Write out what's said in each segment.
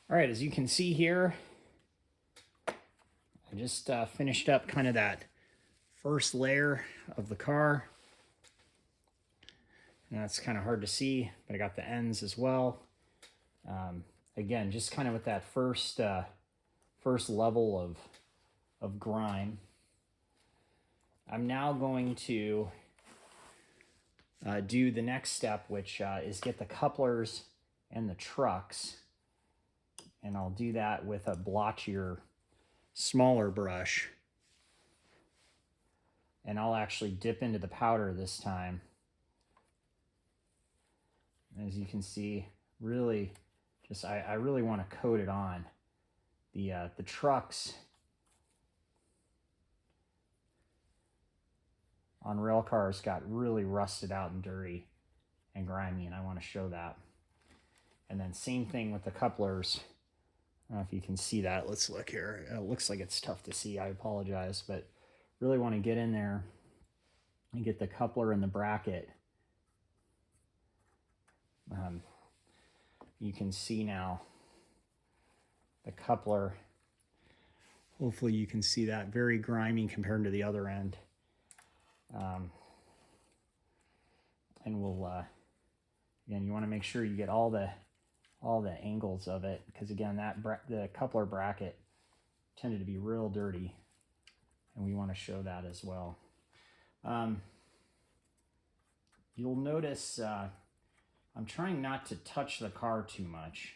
All right, as you can see here, I just finished up kind of that first layer of the car. And that's kind of hard to see, but I got the ends as well. Again, just kind of with that first level of grime. I'm now going to do the next step, which is get the couplers and the trucks. And I'll do that with a blotchier, smaller brush. And I'll actually dip into the powder this time. As you can see, really just, I really want to coat it on. The trucks on rail cars got really rusted out and dirty and grimy, and I want to show that. And then same thing with the couplers. I don't know if you can see that. Let's look here. It looks like it's tough to see. I apologize, but really want to get in there and get the coupler and the bracket. You can see now the coupler. Hopefully you can see that, very grimy compared to the other end. And we'll, again, you want to make sure you get all the angles of it, because again, the coupler bracket tended to be real dirty, and we want to show that as well. You'll notice I'm trying not to touch the car too much.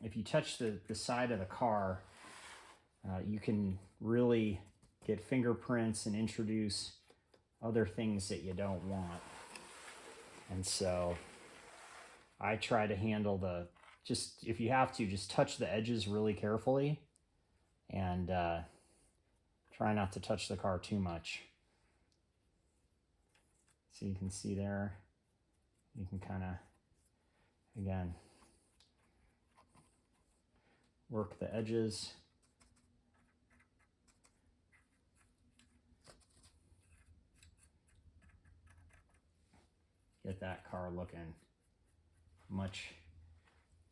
If you touch the side of the car, you can really get fingerprints and introduce other things that you don't want. And so I try to handle just if you have to, just touch the edges really carefully, and try not to touch the car too much. So you can see there, you can kind of, again, work the edges. Get that car looking much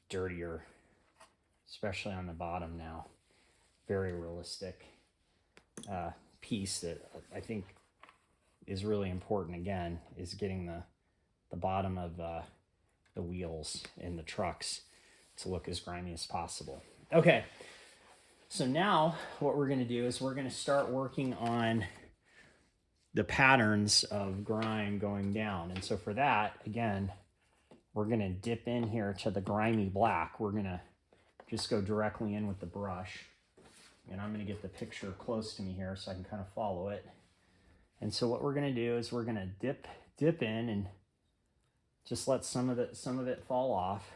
dirtier, especially on the bottom now. Very realistic piece that I think is really important, again, is getting the bottom of the wheels in the trucks to look as grimy as possible. Okay, so now what we're going to do is we're going to start working on the patterns of grime going down. And so for that, again, we're going to dip in here to the grimy black. We're going to just go directly in with the brush. And I'm going to get the picture close to me here so I can kind of follow it. And so what we're going to do is we're going to dip in and just let some of it fall off.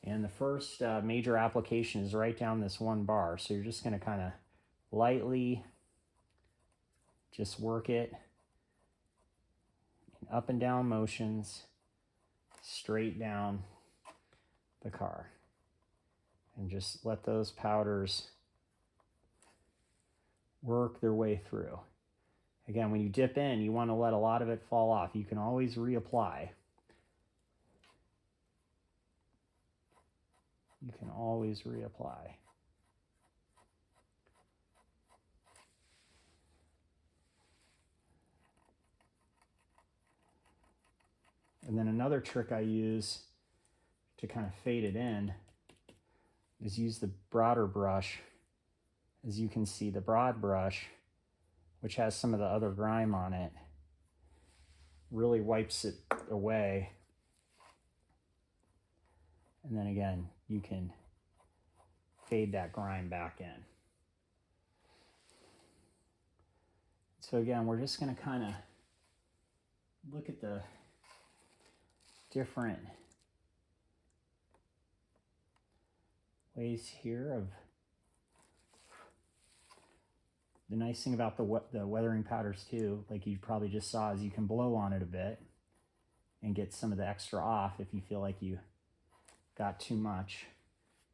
And the first major application is right down this one bar. So you're just going to kind of lightly just work it in up and down motions straight down the car. And just let those powders work their way through. Again, when you dip in, you want to let a lot of it fall off. You can always reapply. You can always reapply. And then another trick I use to kind of fade it in is use the broader brush. As you can see, the broad brush, which has some of the other grime on it, really wipes it away. And then again, you can fade that grime back in. So again, we're just going to kind of look at the different ways here of the nice thing about the weathering powders too, like you probably just saw, is you can blow on it a bit and get some of the extra off if you feel like you got too much.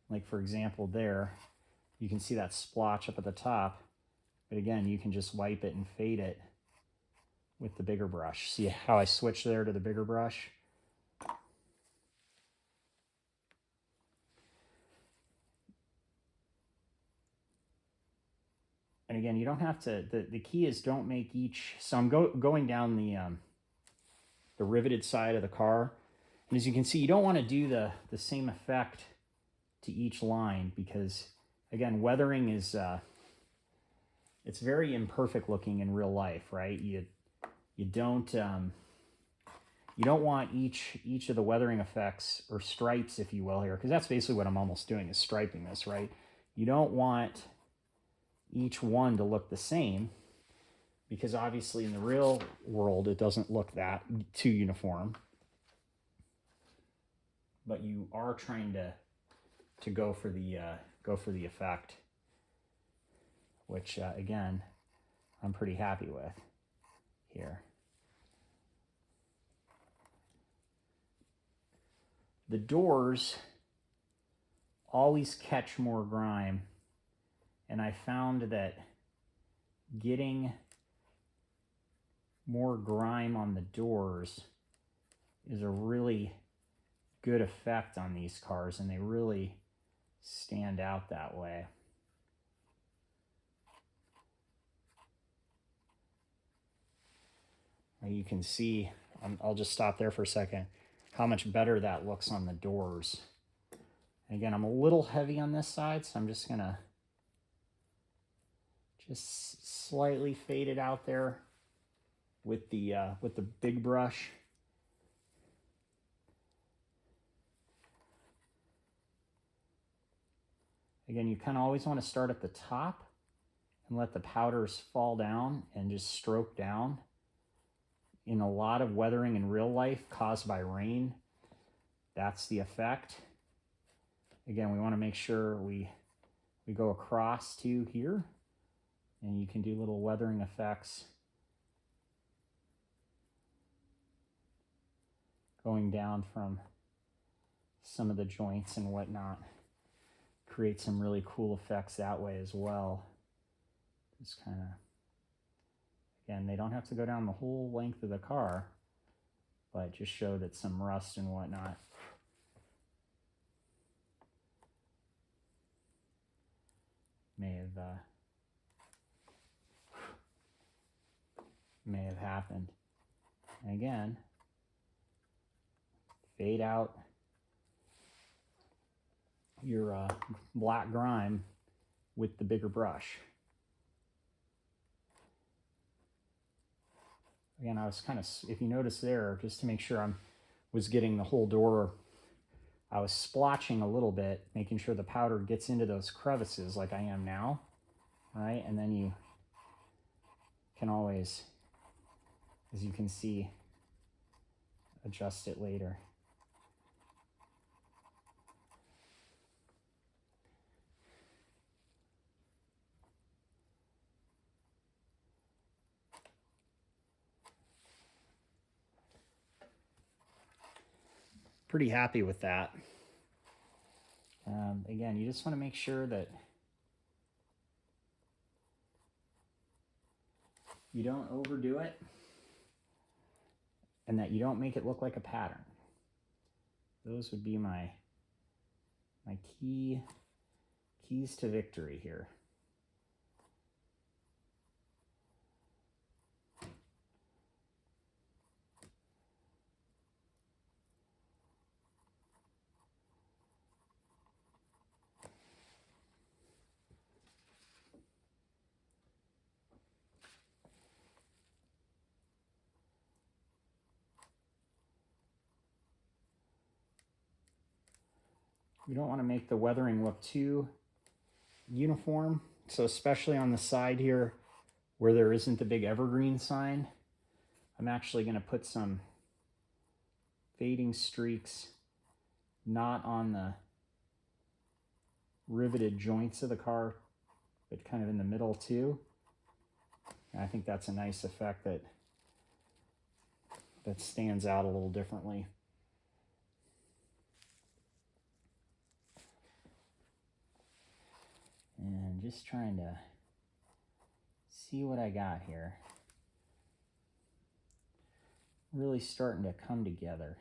Like for example there, you can see that splotch up at the top, but again, you can just wipe it and fade it with the bigger brush. See how I switched there to the bigger brush? And again, you don't have to, the key is don't make each, so I'm going down the riveted side of the car. And as you can see, you don't want to do the same effect to each line because, again, weathering is, it's very imperfect looking in real life, right? You don't want each of the weathering effects or stripes, if you will, here, because that's basically what I'm almost doing is striping this, right? You don't want each one to look the same because obviously in the real world it doesn't look that too uniform. But you are trying to go for the effect, which again I'm pretty happy with here. The doors always catch more grime, and I found that getting more grime on the doors is a really good effect on these cars, and they really stand out that way. You can see, I'll just stop there for a second, how much better that looks on the doors. And again, I'm a little heavy on this side, so I'm just gonna just slightly fade it out there with the big brush. Again, you kind of always want to start at the top and let the powders fall down and just stroke down. In a lot of weathering in real life caused by rain, that's the effect. Again, we want to make sure we go across to here, and you can do little weathering effects going down from some of the joints and whatnot. Create some really cool effects that way as well. Just kind of, again, they don't have to go down the whole length of the car, but just show that some rust and whatnot may have happened. And again, fade out your black grime with the bigger brush. Again, I was kind of, if you notice there, just to make sure I was getting the whole door, I was splotching a little bit, making sure the powder gets into those crevices like I am now, right? And then you can always, as you can see, adjust it later. Pretty happy with that. Again, you just want to make sure that you don't overdo it and that you don't make it look like a pattern. Those would be my keys to victory here. You don't want to make the weathering look too uniform. So especially on the side here where there isn't the big evergreen sign, I'm actually going to put some fading streaks not on the riveted joints of the car, but kind of in the middle too. And I think that's a nice effect that stands out a little differently. And just trying to see what I got here. Really starting to come together.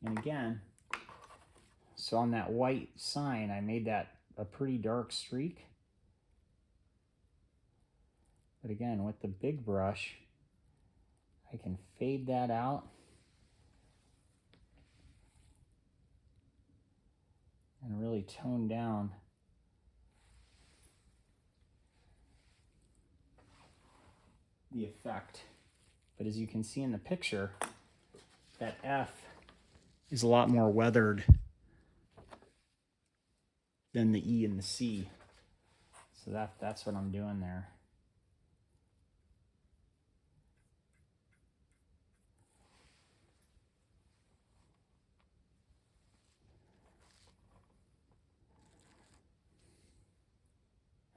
And again, so on that white sign, I made that a pretty dark streak. But again, with the big brush, I can fade that out. And really tone down the effect. But as you can see in the picture, that F is a lot more weathered than the E and the C. So that's what I'm doing there.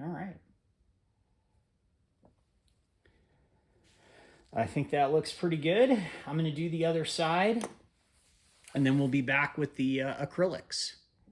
All right. I think that looks pretty good. I'm going to do the other side, and then we'll be back with the acrylics.